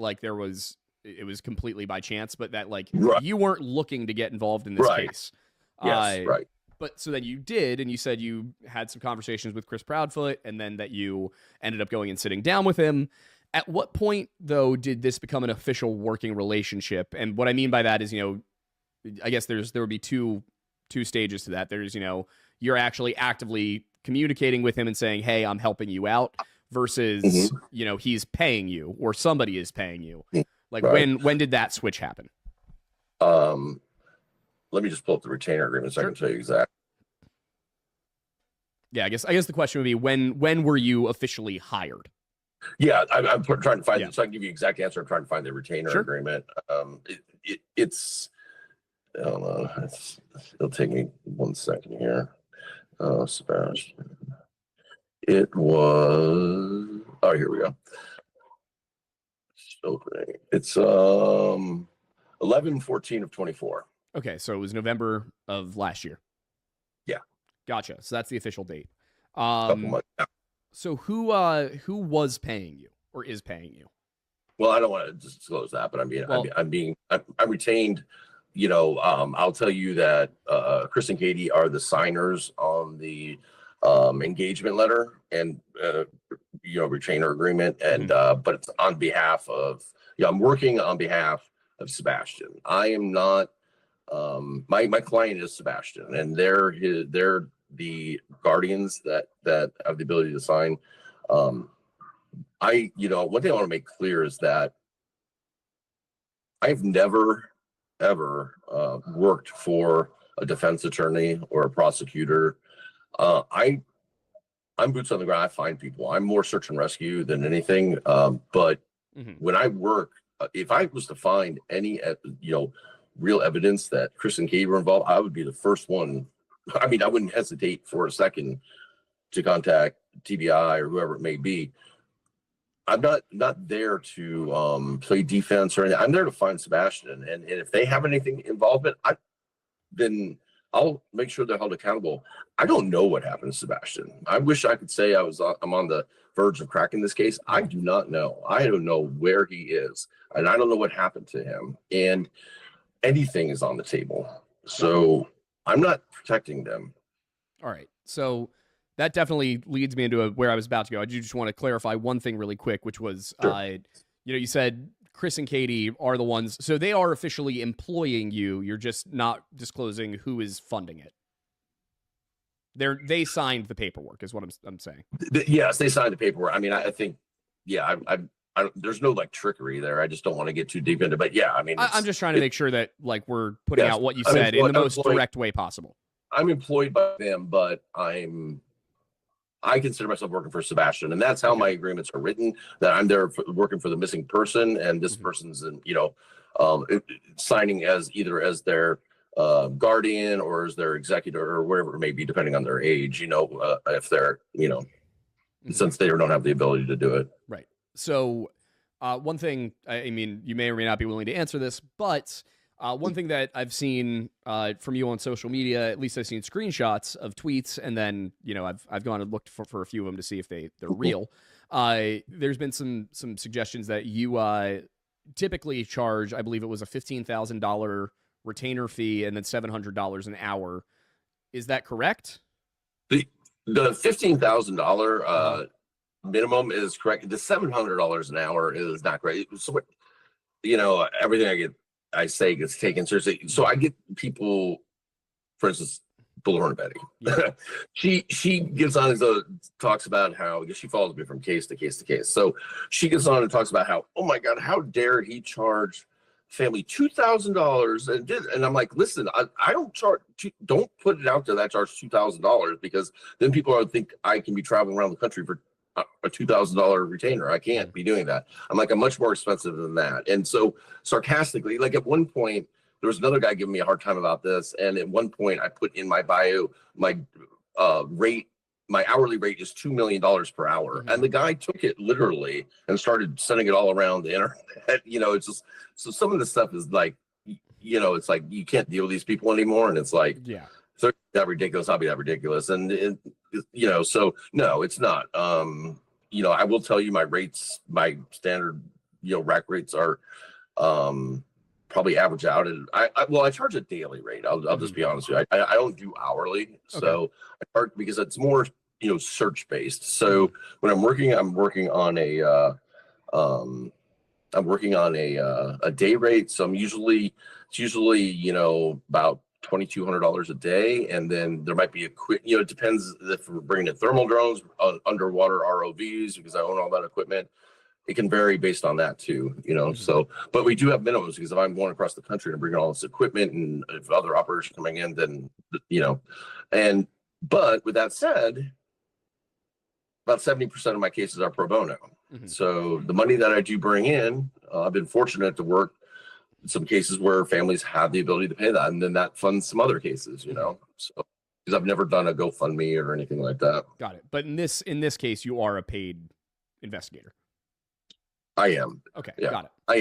like it was completely by chance, but that like Right. you weren't looking to get involved in this case. Yes, right. But so then you did, and you said you had some conversations with Chris Proudfoot, and then that you ended up going and sitting down with him. At what point, though, did this become an official working relationship? And what I mean by that is, I guess there would be two stages to that. There's, you're actually actively communicating with him and saying, "Hey, I'm helping you out," versus, he's paying you or somebody is paying you. Like when did that switch happen? Let me just pull up the retainer agreement so I can tell you exactly. Yeah, I guess the question would be when were you officially hired? Yeah, I'm trying to find it so I can give you the exact answer. I'm trying to find the retainer agreement. It's I don't know. It'll take me 1 second here. Sebastian. It was here we go. Opening. It's 11/14 of 24. Okay, so it was November of last year. Yeah. Gotcha. So that's the official date. Couple months. So who was paying you or is paying you? Well, I don't want to disclose that, but I'm retained. I'll tell you that Chris and Katie are the signers on the engagement letter and retainer agreement, and but it's on behalf of I'm working on behalf of Sebastian. I am not. My client is Sebastian, and they're the guardians that have the ability to sign. One thing I want to make clear is that I've never ever worked for a defense attorney or a prosecutor. I'm boots on the ground. I find people. I'm more search and rescue than anything. But when I work, if I was to find any real evidence that Chris and Katie were involved, I would be the first one. I mean, I wouldn't hesitate for a second to contact TBI or whoever it may be. I'm not there to play defense or anything. I'm there to find Sebastian, and if they have anything involvement, then I'll make sure they're held accountable. I don't know what happened to Sebastian. I wish I could say I'm on the verge of cracking this case. I do not know. I don't know where he is, and I don't know what happened to him. And anything is on the table. So I'm not protecting them. All right. So that definitely leads me into where I was about to go. I just want to clarify one thing really quick, which was, you said Chris and Katie are the ones, so they are officially employing you. You're just not disclosing who is funding it. They signed the paperwork, is what I'm saying. Yes, they signed the paperwork. I mean, I think, there's no trickery there. I just don't want to get too deep into it. But yeah, I mean, I'm just trying to make sure that we're putting out what you said in the most direct way possible. I'm employed by them, but I consider myself working for Sebastian, and that's how my agreements are written. That I'm there working for the missing person, and this person's signing as either as their guardian or as their executor or whatever it may be, depending on their age. If they're since they don't have the ability to do it. Right. So one thing, I mean, you may or may not be willing to answer this, but one thing that I've seen from you on social media, at least I've seen screenshots of tweets, and then I've gone and looked for a few of them to see if they're real. There's been some suggestions that you typically charge, I believe it was a $15,000 retainer fee and then $700 an hour. Is that correct? The $15,000 minimum is correct. The $700 an hour is not correct. So everything I say gets taken seriously. So I get people, for instance, Bullhorn Betty. Yeah. she gets on and talks about how, because she follows me from case to case to case. So she gets on and talks about how, oh my God, how dare he charge family $2,000 and I'm like, listen, I don't charge. Don't put it out there that I charge $2,000, because then people are think I can be traveling around the country for a $2,000 retainer. I can't be doing that. I'm much more expensive than that. And so sarcastically, at one point, there was another guy giving me a hard time about this. And at one point I put in my bio, my hourly rate is $2 million per hour. And the guy took it literally and started sending it all around the internet. It's just, so some of the stuff is it's like, you can't deal with these people anymore. And it's like, so that ridiculous, I'll be that ridiculous. And so no, it's not. I will tell you my rates, my standard rack rates are probably average out. And I charge a daily rate. I'll just be honest with you. I don't do hourly. So I charge because it's more, search based. So when I'm working on a day rate. So it's usually, about $2,200 a day. And then there might be it depends if we're bringing in thermal drones, underwater ROVs, because I own all that equipment. It can vary based on that too, so, but we do have minimums, because if I'm going across the country and bringing all this equipment, and if other operators coming in, then, but with that said, about 70% of my cases are pro bono. So the money that I do bring in, I've been fortunate to work in some cases where families have the ability to pay that, and then that funds some other cases, so, because I've never done a GoFundMe or anything like that. Got it. But in this case, you are a paid investigator. I am. Okay, yeah. got it.